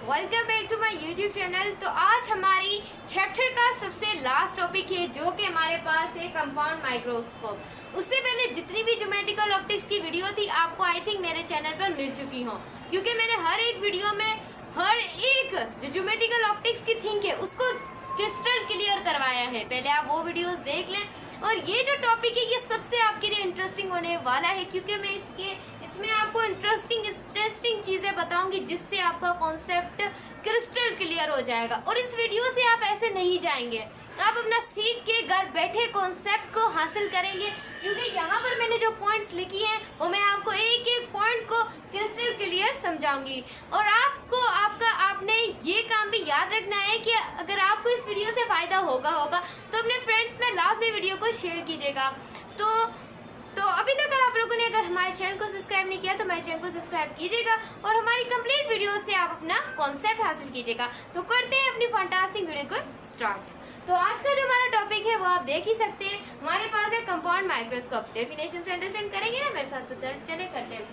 Welcome back to my YouTube channel. तो आज हमारी चैप्टर का सबसे लास्ट टॉपिक है जो कि हमारे पास है कंपाउंड माइक्रोस्कोप। उससे पहले जितनी भी ज्योमेट्रिकल ऑप्टिक्स की वीडियो थी आपको आई थिंक मेरे चैनल पर मिल चुकी हो, क्योंकि मैंने हर एक वीडियो में हर एक जो ज्योमेट्रिकल ऑप्टिक्स की थिंक है उसको क्रिस्टल क्लियर करवाया है। पहले आप वो वीडियोस देख लें। और ये जो टॉपिक है ये सबसे आपके लिए इंटरेस्टिंग होने वाला है, क्योंकि मैं इसमें आपको इंटरेस्टिंग चीजें बताऊंगी जिससे आपका कॉन्सेप्ट क्रिस्टल क्लियर हो जाएगा। और इस वीडियो से आप ऐसे नहीं जाएंगे, आप अपना सीख के घर बैठे कॉन्सेप्ट को हासिल करेंगे, क्योंकि यहाँ पर मैंने जो पॉइंट्स लिखी हैं वो मैं आपको एक एक पॉइंट को क्रिस्टल क्लियर समझाऊंगी। और आपने ये काम भी याद रखना है कि अगर आपको इस वीडियो से फायदा होगा तो अपने फ्रेंड्स में लास्ट में वीडियो को शेयर कीजिएगा। तो अभी तक आप लोगों ने अगर हमारे चैनल को सब्सक्राइब नहीं किया तो हमारे चैनल को सब्सक्राइब कीजिएगा और हमारी कंप्लीट वीडियो से आप अपना कॉन्सेप्ट हासिल कीजिएगा। तो करते हैं अपनी फैंटास्टिक वीडियो को स्टार्ट। तो आज का जो हमारा टॉपिक है वो आप देख ही सकते हैं, हमारे पास है कंपाउंड माइक्रोस्कोप। डेफिनेशन से अंडरस्टैंड करेंगे ना मेरे साथ, तो चले करते हैं।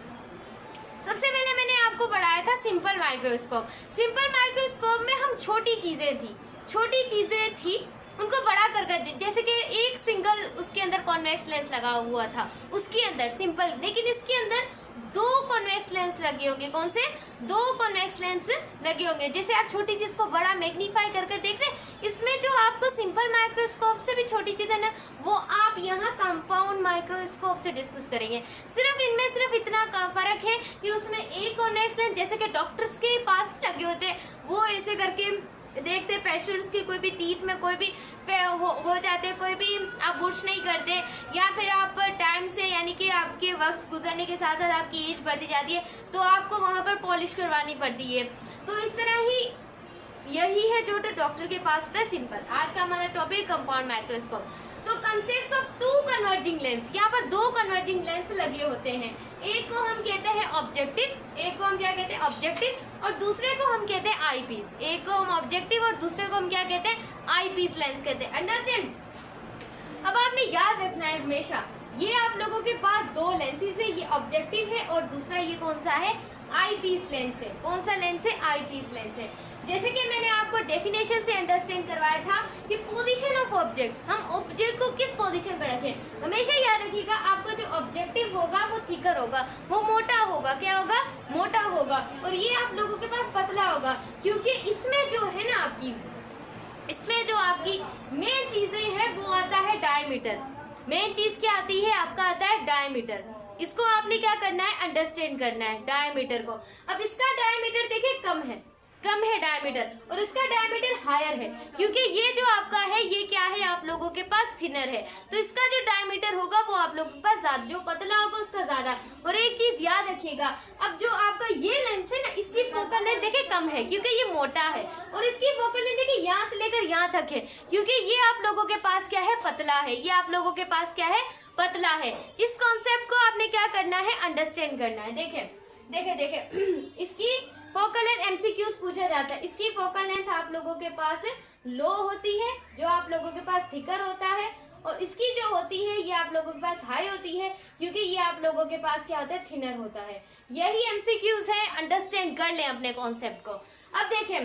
सबसे पहले मैंने आपको पढ़ाया था सिंपल माइक्रोस्कोप। सिंपल माइक्रोस्कोप में हम छोटी चीजें थी उनको बड़ा कर जैसे कि एक सिंगल उसके अंदर कॉन्वेक्स लेंस लगा हुआ था उसके अंदर सिंपल, लेकिन इसके अंदर दो कॉन्वेक्स लेंस लगे होंगे। कौन से? दो कॉन्वेक्स लेंस लगे होंगे। जैसे आप छोटी चीज को बड़ा मैग्नीफाई करके देख रहे हैं, इसमें जो आपको सिंपल माइक्रोस्कोप से भी छोटी चीज है ना, वो आप यहाँ कंपाउंड माइक्रोस्कोप से डिस्कस करेंगे। इनमें सिर्फ इतना फर्क है कि उसमें एक कॉन्वेक्स लेंस जैसे कि डॉक्टर्स के पास लगे होते, वो ऐसे करके देखते पेशेंट्स की कोई भी टीथ में कोई भी हो जाते, कोई भी आप बुर्श नहीं करते, या फिर आप टाइम से यानी कि आपके वक्त गुजरने के साथ साथ आपकी एज बढ़ती जाती है तो आपको वहाँ पर पॉलिश करवानी पड़ती है। तो इस तरह ही यही है जो डॉक्टर के पास होता है सिंपल। आज का हमारा टॉपिक कंपाउंड माइक्रोस्कोप। तो consist of two converging lens, यहाँ पर दो कन्वर्जिंग लेंस लगे होते हैं। एक को हम कहते हैं ऑब्जेक्टिव, एक को हम क्या कहते हैं ऑब्जेक्टिव, और दूसरे को हम कहते हैं आई पीस। एक को हम ऑब्जेक्टिव और दूसरे को हम क्या कहते हैं आई पीस लेंस कहते हैं। अंडरस्टैंड? अब आपने याद रखना है हमेशा, ये आप लोगों के पास दो लेंसेज है, ये ऑब्जेक्टिव है और दूसरा ये कौन सा है? आई पीस लेंस है। कौन सा लेंस है? आई पीस लेंस है। जैसे कि मैंने आपको डेफिनेशन से अंडरस्टैंड करवाया था कि पोजीशन ऑफ ऑब्जेक्ट, हम ऑब्जेक्ट को किस पोजीशन पर रखें। हमेशा याद रखिएगा आपका जो ऑब्जेक्टिव होगा वो थिकर होगा, वो मोटा होगा। क्या होगा? मोटा होगा। और ये आप लोगों के पास पतला होगा, क्योंकि इसमें जो है ना इसमें जो आपकी मेन चीजें है वो आता है डायमीटर। मेन चीज क्या आती है? आपका आता है डायमीटर। इसको आपने क्या करना है? अंडरस्टैंड करना है डायमीटर को। अब इसका डायमीटर देखिए कम है डायमीटर, और इसका डायमीटर हायर है, क्योंकि ये जो आपका है ये क्या है? आप लोगों के पास थिनर है, तो इसका जो डायमीटर होगा वो आप लोगों के पास ज्यादा, जो पतला होगा उसका ज्यादा। और एक चीज याद रखिएगा, अब जो आपका ये लेंस है ना, इसकी फोकल लेंथ देखिए कम है क्योंकि ये मोटा है, और इसकी फोकल लेंथ देखिए यहाँ से लेकर यहाँ तक है, क्योंकि ये आप लोगों के पास क्या है? पतला है। ये आप लोगों के पास क्या है? पतला है। इस कॉन्सेप्ट को आपने क्या करना है? अंडरस्टैंड करना है। देखे इसकी फोकल लेंथ एमसीक्यूज पूछा जाता है। इसकी फोकल लेंथ आप लोगों के पास लो होती है, जो आप लोगों के पास थिकर होता है, और इसकी जो होती है ये आप लोगों के पास हाई होती है, क्योंकि ये आप लोगों के पास क्या होता है? थिनर होता है। यही एमसीक्यूज है, अंडरस्टैंड कर लें अपने कॉन्सेप्ट को। अब देखें,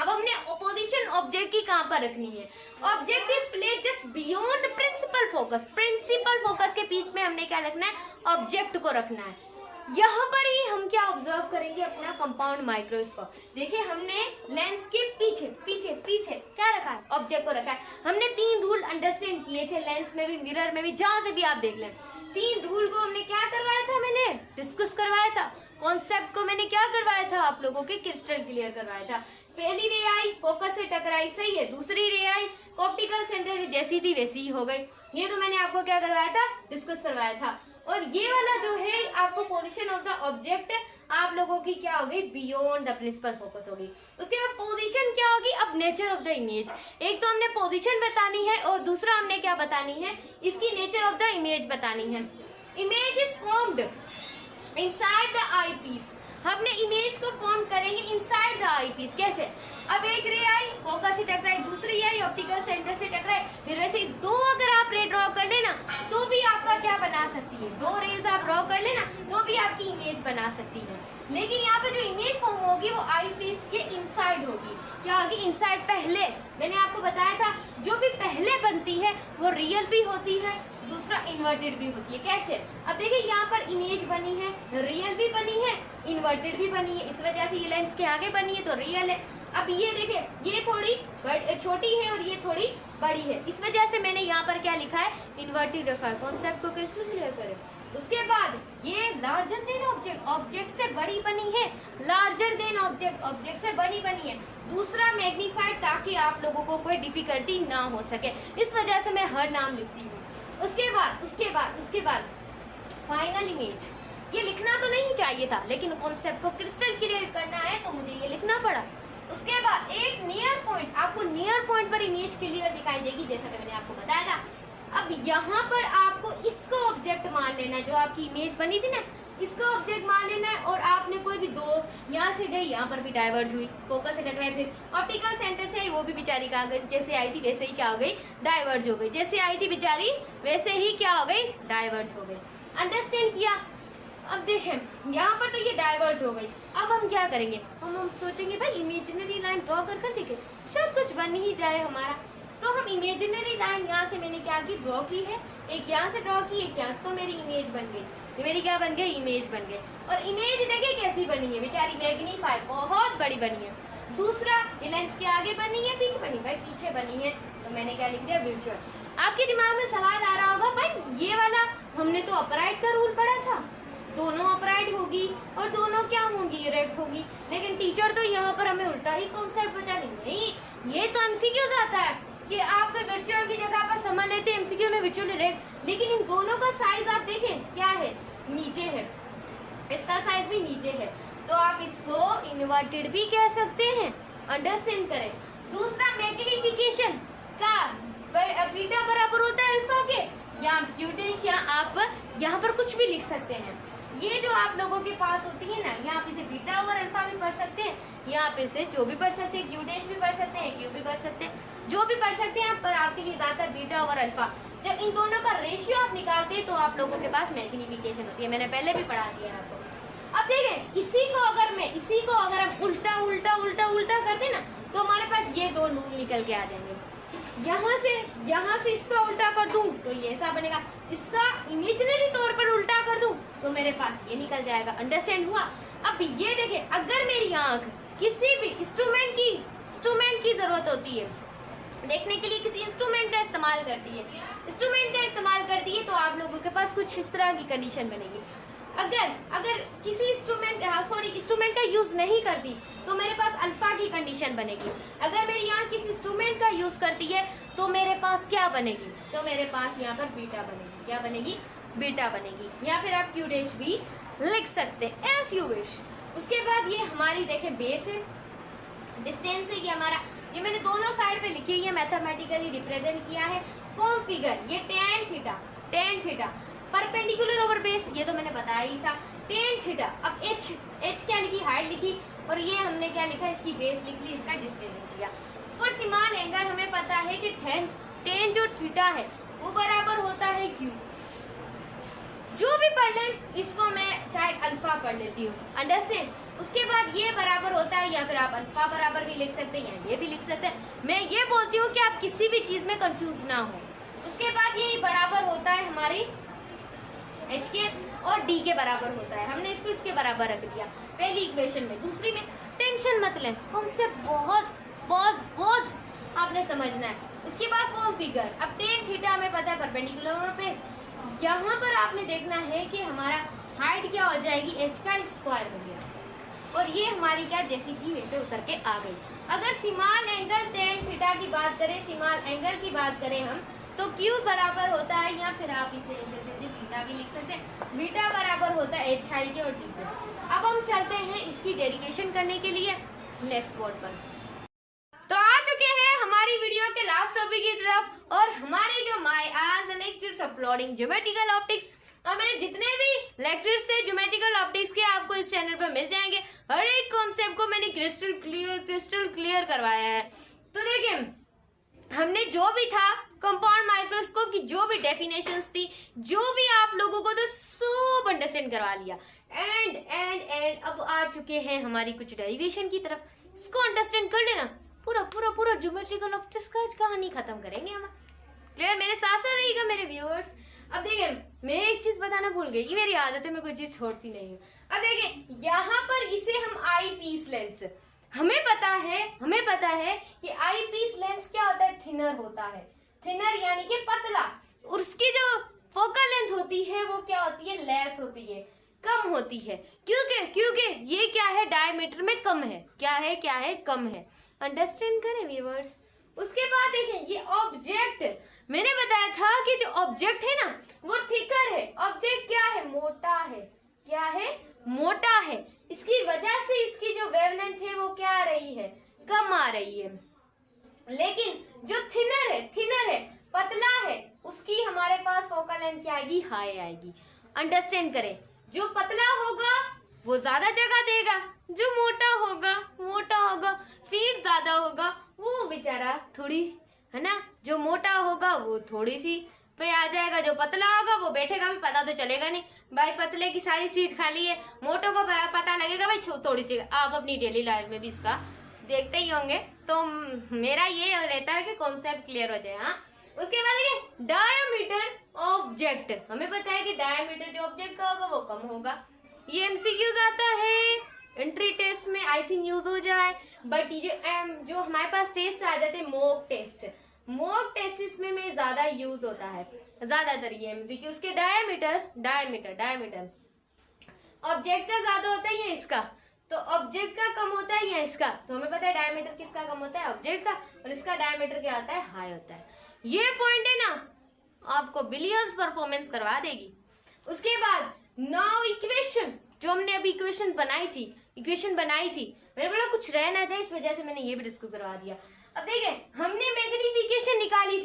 अब हमने पोजीशन ऑब्जेक्ट की कहाँ पर रखनी है? Object is placed just beyond principal focus. Principal focus के बीच में हमने क्या रखना है? ऑब्जेक्ट को रखना है। यहाँ पर ही हम क्या ऑब्जर्व करेंगे? अपना कंपाउंड माइक्रोस्कोप। देखिए हमने लेंस के पीछे क्या रखा है? ऑब्जेक्ट को रखा है। हमने तीन रूल अंडरस्टैंड किए थे, लेंस में भी, मिरर में भी, जहां से भी आप देख लें। तीन रूल को हमने क्या करवाया था? मैंने डिस्कस करवाया था। कॉन्सेप्ट को मैंने क्या करवाया था? आप लोगों के क्रिस्टल क्लियर करवाया था। पहली रे आई फोकस से टकराई, सही है। दूसरी रे आई ऑप्टिकल सेंटर जैसी थी वैसी ही हो गई। ये तो मैंने आपको क्या करवाया था? डिस्कस करवाया था। और ये वाला जो है आपको पोजीशन ऑफ द ऑब्जेक्ट आप लोगों की क्या होगी? बियॉन्ड द प्रिंसिपल फोकस होगी। उसके बाद पोजीशन क्या होगी? अब नेचर ऑफ द इमेज। एक तो हमने पोजीशन बतानी है और दूसरा हमने क्या बतानी है? इसकी नेचर ऑफ द इमेज बतानी है। Image is formed inside the eyepiece. हमने इमेज को फॉर्म करेंगे इनसाइड द आई पीस। कैसे? अब एक रे आई फोकस से टकराई, दूसरी आई ऑप्टिकल सेंटर से टकराई, फिर वैसे दो अगर आप रे ड्रॉ कर लेना तो भी आपका क्या बना सकती है? दो रेज आप ड्रॉ कर लेना तो भी आपकी इमेज बना सकती है। लेकिन यहाँ पे जो इमेज फॉर्म होगी होगी वो आई पीस के इनसाइड होगी। क्या होगी? इनसाइड। पहले मैंने आपको बताया था जो भी पहले बनती है वो रियल भी होती है, दूसरा इन्वर्टेड भी होती है। कैसे? अब देखिए यहाँ पर इमेज बनी है, रियल भी बनी है, इन्वर्टेड भी बनी है, इस वजह से ये लेंस के आगे बनी है तो रियल है। अब ये देखिए ये थोड़ी छोटी है और ये थोड़ी बड़ी है, इस वजह से मैंने यहाँ पर क्या लिखा है? इन्वर्टेड रखा है। कॉन्सेप्ट को क्रिस्टल क्लियर करें। उसके बाद ये लार्जर देन ऑब्जेक्ट, ऑब्जेक्ट से बड़ी बनी है, लार्जर देन ऑब्जेक्ट, ऑब्जेक्ट से बड़ी बनी है। दूसरा मैग्नीफाइड, ताकि आप लोगों को कोई डिफिकल्टी ना हो सके, इस वजह से मैं हर नाम लिखती हूँ। उसके बाद फाइनल इमेज। ये लिखना तो नहीं चाहिए था, लेकिन कॉन्सेप्ट को क्रिस्टल क्लियर करना है तो मुझे ये लिखना पड़ा। उसके बाद एक नियर पॉइंट, आपको नियर पॉइंट पर इमेज क्लियर दिखाई देगी, जैसा कि मैंने आपको बताया था। अब यहाँ पर आपको इसको ऑब्जेक्ट मान लेना है, जो आपकी इमेज बनी थी ना, इसको ऑब्जेक्ट मान लेना है। और आपने कोई भी दो यहाँ से गई, यहाँ पर भी डाइवर्ज हुई, फोकस से टकराई, फिर ऑप्टिकल सेंटर से आई, वो भी बेचारी कहाँ गई? जैसे आई थी वैसे ही क्या हो गई? डाइवर्ज हो गई। जैसे आई थी बेचारी वैसे ही क्या हो गई? डाइवर्ज हो गई। अंडरस्टैंड किया? अब देखें यहाँ पर तो ये डाइवर्ज हो गई। अब हम क्या करेंगे? हम सोचेंगे भाई इमेजिनरी लाइन ड्रॉ कर देखे, सब कुछ बन ही जाए हमारा। तो हम इमेजिनरी लाइन यहाँ से मैंने क्या की? ड्रॉ की है। एक यहाँ से ड्रॉ की, एक यहाँ से, तो मेरी इमेज बन गई। मेरी क्या बन गई? इमेज बन गई। और इमेज देखिए कैसी बनी है, बेचारी मैग्नीफाई, बहुत बड़ी बनी है। दूसरा, ये लेंस के आगे बनी है, पीछे बनी? भाई पीछे बनी है, तो मैंने क्या लिख दिया? विजुअल। आपके दिमाग में सवाल आ रहा होगा, भाई ये वाला हमने तो अपराइट का रूल पढ़ा था, दोनों अपराइट होगी और दोनों क्या होंगी? रेक्ट होगी। लेकिन टीचर तो यहाँ पर हमें उल्टा ही कॉन्सेप्ट बता रही है। ये तो एमसीक्यू आता है कि आप वर्चुअल की जगह पर समझ लेते हैं एमसीक्यू में विजुअल रेक्ट, लेकिन इन दोनों का साइज आप देखें क्या है? नीचे है, इसका साइज भी नीचे है, तो आप इसको इन्वर्टेड भी कह सकते हैं। अंडरस्टैंड करें। दूसरा, मैग्निफिकेशन का बीटा बराबर होता है अल्फा के, या क्यूडेश, या आप यहाँ पर कुछ भी लिख सकते हैं। ये जो आप लोगों के पास होती है ना, यहाँ पे इसे बीटा और अल्फा भी पढ़ सकते हैं, यहाँ पे से जो भी पढ़ सकते हैं, क्यूडेश भी पढ़ सकते हैं, क्यू भी पढ़ सकते हैं, जो भी पढ़ सकते हैं। पर आपके लिए ज्यादातर बीटा और अल्फा, जब इन दोनों का रेशियो आप निकालते हैं तो आप लोगों के पास मैग्निफिकेशन होती है। मैंने पहले भी पढ़ा दिया है आपको। अब देखें, इसी को अगर हम उल्टा उल्टा उल्टा उल्टा करते ना, तो हमारे पास ये दो रूल निकल के आ जाएंगे। यहाँ से इसका उल्टा कर दूं तो ये ऐसा बनेगा, इसका इमेजिनरी तौर पर उल्टा कर दूं तो मेरे पास ये निकल जाएगा। अंडरस्टैंड हुआ? अब ये देखें, अगर मेरी आंख किसी भी इंस्ट्रूमेंट की जरूरत होती है, देखने के लिए किसी इंस्ट्रूमेंट का इस्तेमाल करती है, तो आप लोगों के पास कुछ इस तरह की कंडीशन बनेगी। अगर किसी इंस्ट्रूमेंट का यूज नहीं करती तो मेरे पास अल्फा की कंडीशन बनेगी। अगर मेरी यहाँ किसी इंस्ट्रूमेंट का यूज करती है तो मेरे पास क्या बनेगी? तो मेरे पास यहाँ पर बीटा बनेगी। क्या बनेगी? बीटा बनेगी। या फिर आप क्यू डैश भी लिख सकते हैं, एज यू विश। उसके बाद ये हमारी देखें बेस है, डिस्टेंस है, ये हमारा, ये मैंने दोनों साइड पे लिखी है, मैथमेटिकली रिप्रेजेंट किया है। फॉर्म फिगर, ये tan theta perpendicular over base, ये तो मैंने बताया ही था, टेन थीटा। अब एच क्या लिखी? हाइट लिखी, और ये हमने क्या लिखा? इसकी बेस लिख ली, इसका डिस्टेंस लिख लिया। और स्मॉल एंगल हमें पता है कि टेन जो थीटा है वो बराबर होता है क्यू। जो भी पढ़ लें, इसको मैं चाहे अल्फा पढ़ लेती हूँ। अंडरस्टैंड? उसके बाद ये बराबर होता है, या फिर आप अल्फा बराबर भी लिख सकते हैं, या ये भी लिख सकते हैं। मैं ये बोलती हूँ कि आप किसी भी चीज में कंफ्यूज ना हो। उसके बाद ये बराबर होता है हमारी एच के, और डी के बराबर होता है। हमने इसको इसके बराबर रख दिया पहली इक्वेशन में। दूसरी में टेंशन मत लें, कॉन्सेप्ट बहुत आपने समझना है। उसके बाद फॉर्म फिगर, अब टेन थीटा हमें पता है परपेंडिकुलर और बेस। यहाँ पर आपने देखना है कि हमारा हाइट क्या हो जाएगी? एच का स्क्वायर हो गया, और ये हमारी क्या जैसी थी वैसे उतर के आ गई। अगर स्मॉल एंगल टेन थीटा की बात करें, स्मॉल एंगल की बात करें हम, तो Q बराबर होता है, या फिर आप इसे बीटा भी लिख सकते हैं, बीटा बराबर होता है एच हाई के और डी के। अब हम चलते हैं इसकी डेरिवेशन करने के लिए नेक्स्ट बोर्ड पर। तो आ चुके हैं हमारी वीडियो के लास्ट टॉपिक की तरफ, और हमारे जो माय आज लेक्चर्स अपलोडिंग ज्योमेट्रिकल ऑप्टिक्स, और मेरे जितने भी लेक्चर्स थे ज्योमेट्रिकल ऑप्टिक्स के आपको इस चैनल पर मिल जाएंगे। हर एक कॉन्सेप्ट को मैंने क्रिस्टल क्लियर करवाया है। तो देखिए, हमने जो भी था कंपाउंड माइक्रोस्कोप की जो भी डेफिनेशंस थी, जो भी आप लोगों को तो सब अंडरस्टैंड करवा लिया। एंड अब आ चुके हैं हमारी कुछ डेरिवेशन की तरफ। इसको अंडरस्टैंड कर लेना, पूरा पूरा पूरा ज्योमेट्रिकल ऑप्टिक्स का कहानी खत्म करेंगे हम। क्लियर? मेरे साथ साथ रहिएगा मेरे व्यूअर्स। अब देखिए, मैं एक चीज बताना भूल गई, कि मेरी आदत है, मैं कोई चीज छोड़ती नहीं हूँ। अब देखिए, यहाँ पर इसे हम आई पीस लेंस, हमें पता है कि आई पीस लेंस क्या होता है, थिनर होता है। थिनर यानी कि पतला। उसकी जो फोकल लेंथ होती है वो क्या होती है, लेस होती है, कम होती है। क्योंकि ये क्या है, डायमीटर में कम है। क्या है, कम है। अंडरस्टैंड करें व्यूअर्स। उसके बाद देखें, ये ऑब्जेक्ट, मैंने बताया था कि जो ऑब्जेक्ट है ना वो थिकर है। ऑब्जेक्ट क्या है, मोटा है। क्या है, मोटा है। इसकी वजह से इसकी जो वेवलेंथ है वो क्या आ रही है, कम आ रही है। लेकिन जो थिनर है, पतला है, उसकी हमारे पास फोकल लेंथ क्या आएगी, हाई आएगी। अंडरस्टैंड करें, जो पतला होगा वो ज्यादा जगह देगा, जो मोटा होगा फीट ज्यादा होगा, वो बेचारा थोड़ी, है ना, जो मोटा होगा वो थोड़ी सी पे आ जाएगा, जो पतला होगा वो बैठेगा भी, पता तो चलेगा नहीं भाई पतले की सारी सीट खाली है, मोटो को पता लगेगा भाई थोड़ी सी। आप अपनी डेली लाइफ में भी इसका देखते ही होंगे, तो मेरा ये रहता है कि कॉन्सेप्ट क्लियर हो जाए। हाँ, उसके बाद देखिए, डायमीटर ऑब्जेक्ट, हमें पता है कि डायमीटर जो ऑब्जेक्ट का होगा वो कम होगा। ये एमसीक्यूज आता है, एंट्री टेस्ट में आई थिंक यूज हो जाए, बट ये जो हमारे पास टेस्ट आ जाते हैं, मॉक टेस्ट इसमें ज्यादा यूज होता है ज्यादातर ये एमसीक्यू। उसके डायमीटर ऑब्जेक्ट का ज्यादा होता है या इसका, तो ऑब्जेक्ट का कम होता है या इसका, तो हमें पता है डायमीटर किसका कम होता है, ऑब्जेक्ट का, और इसका डायमीटर क्या होता है, हाई होता है। ये पॉइंट है ना, आपको बिलियंस परफॉर्मेंस करवा देगी। उसके बाद नाउ इक्वेशन, जो हमने अभी इक्वेशन बनाई थी, मेरे बोला कुछ रह ना जाए, इस वजह से मैंने ये भी डिस्कस करवा दिया। अब देखिए, हमने मैग्नीफिकेशन निकाली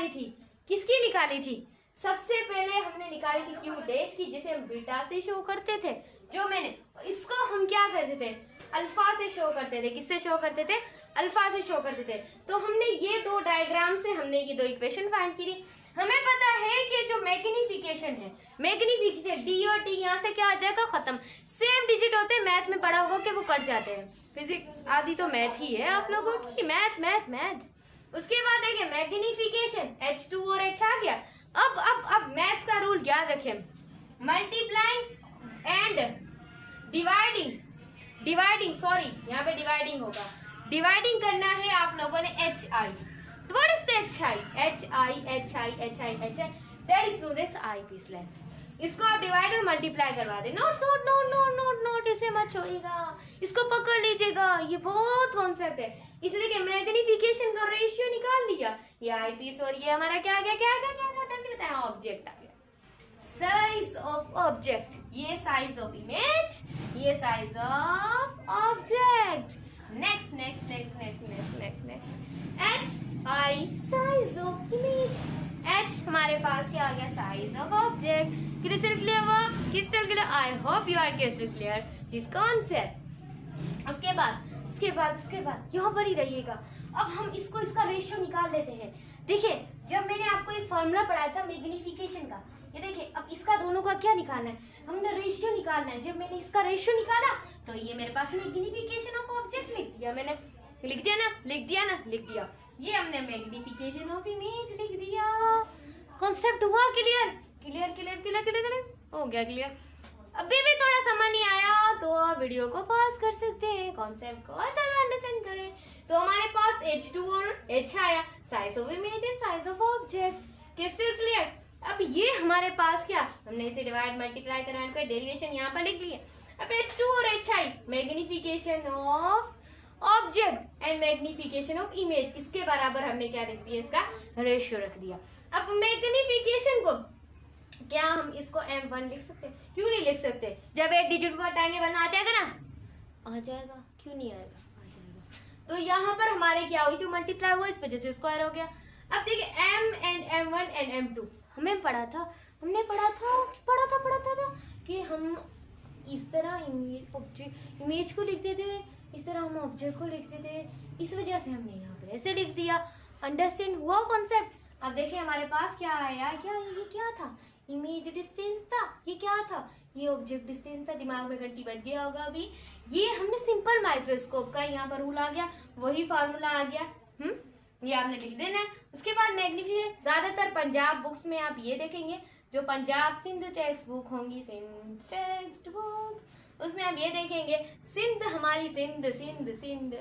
थी, किसकी निकाली थी, सबसे पहले हमने निकाली थी क्यू डैश की, जिसे हम बीटा से शो करते थे, जो मैंने, इसको हम क्या करते थे, अल्फा से शो करते थे। किससे शो करते थे, अल्फा से शो करते थे। तो हमने ये दो डायग्राम से हमने ये दो इक्वेशन फाइंड की थी। हमें पता है कि जो मैग्नीफिकेशन है, डी और टी यहाँ से क्या आ जाएगा, खत्म। सेम डिजिट होते हैं, मैथ में पढ़ा होगा कि वो कट जाते हैं। फिजिक्स आदि तो मैथ ही है आप लोगों की, मैथ। उसके बाद देखिए, मैग्नीफिकेशन H2 और H आ गया। अब मैथ का रूल याद रखें, मल्टीप्लाइंग एंड डिवाइडिंग, सॉरी यहाँ पे डिवाइडिंग होगा, डिवाइडिंग करना है आप लोगों ने HI। What is HI? That is known as eyepiece lens. इसको आप डिवाइड और मल्टीप्लाई करवा दे। नोट, इसे मत छोड़िएगा, इसको पकड़ लीजिएगा, ये बहुत कॉन्सेप्ट है। इसलिए कि मैग्नीफिकेशन का रेशियो निकाल लिया, ये आईपीस और ये हमारा क्या आ गया, क्या जल्दी बताएं, ऑब्जेक्ट आ गया। साइज ऑफ ऑब्जेक्ट, ये साइज ऑफ इमेज, ये size of object. Next HI size of image, H हमारे पास क्या आ गया, size of object. Crystal clear, I hope you are crystal clear this concept. उसके बाद यहाँ पर ही रहिएगा। अब हम इसका रेशियो निकाल लेते हैं। देखिए, जब मैंने आपको एक फॉर्मूला पढ़ाया था मैग्नीफिकेशन का, ये देखिए, अब इसका दोनों का क्या निकालना है, हमने रेशियो निकालना है। जब मैंने इसका रेशियो निकाला तो ये मेरे पास मैग्नीफिकेशन ऑफ ऑब्जेक्ट लिख दिया मैंने, लिख दिया। ये हमने मैग्नीफिकेशन ऑफ इमेज लिख दिया। कॉन्सेप्ट हुआ क्लियर हो गया क्लियर। अभी भी थोड़ा समझ नहीं आया तो आप वीडियो को पॉज कर सकते हैं, कॉन्सेप्ट को और ज्यादा अंडरस्टैंड करें। तो हमारे पास H2 और H आया, size of image and size of object. Crystal clear. अब ये हमारे पास क्या, हमने इसे डिवाइड मल्टीप्लाई कर डेरिवेशन यहाँ पर लिख लिए। अब H2 और HI magnification of object and magnification of image, इसके बराबर हमने क्या लिख दिया, इसका रेशियो रख दिया। अब मैग्नीफिकेशन को क्या हम इसको M1 लिख सकते हैं, क्यों नहीं लिख सकते, जब एक डिजिट को हटाएंगे 1 आ जाएगा ना, आ जाएगा, क्यों नहीं आएगा, आ जाएगा। तो यहाँ पर हमारे क्या हुई, जो मल्टीप्लाई हुआ इस वजह से स्क्वायर हो गया। अब देखिए M and M1 and M2 हमने पढ़ा था कि हम इस तरह इमेज को लिखते थे, इस तरह हम ऑब्जेक्ट को लिखते थे, इस वजह से हमने यहाँ पर ऐसे लिख दिया। अंडरस्टैंड हुआ कॉन्सेप्ट। अब देखिए हमारे पास क्या आया, ये क्या था, इमेज डिस्टेंस था, ये क्या था, ये ऑब्जेक्ट डिस्टेंस था। दिमाग में घंटी बज गया होगा अभी। ये हमने सिंपल माइक्रोस्कोप का यहाँ पर रूल आ गया, वही फार्मूला आ गया। ये आपने लिख देना है। उसके बाद मैग्नीफिकेशन, ज्यादातर पंजाब बुक्स में आप ये देखेंगे, जो पंजाब सिंध टेक्स्ट बुक होंगी, सिंध टेक्स्ट बुक, उसमें आप ये देखेंगे सिंध, हमारी सिंध सिंध सिंध,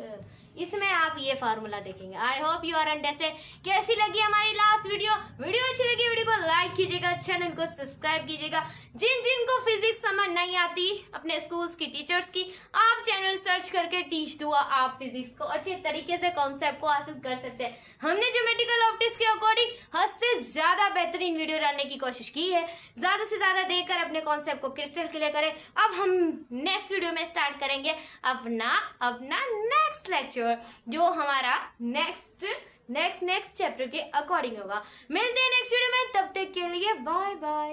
इसमें आप ये फार्मूला देखेंगे। I hope you are understand. कैसी लगी हमारी लास्ट वीडियो? वीडियो अच्छी लगी वीडियो को लाइक कीजिएगा, चैनल को सब्सक्राइब कीजिएगा। जिनको फिजिक्स समझ नहीं आती अपने स्कूल्स की टीचर्स की, आप चैनल सर्च करके टीच दुआ, आप फिजिक्स को अच्छे तरीके से कॉन्सेप्ट को हासिल कर सकते हैं। हमने ज्योमेट्रिकल ऑप्टिक्स के अकॉर्डिंग हद से ज्यादा बेहतरीन वीडियो डालने की कोशिश की है। ज्यादा से ज्यादा देखकर अपने कॉन्सेप्ट को क्रिस्टल क्लियर करें। अब हम नेक्स्ट वीडियो में स्टार्ट करेंगे अपना नेक्स्ट लेक्चर, जो हमारा नेक्स्ट चैप्टर के अकॉर्डिंग होगा। मिलते हैं नेक्स्ट वीडियो में, तब तक के लिए बाय बाय।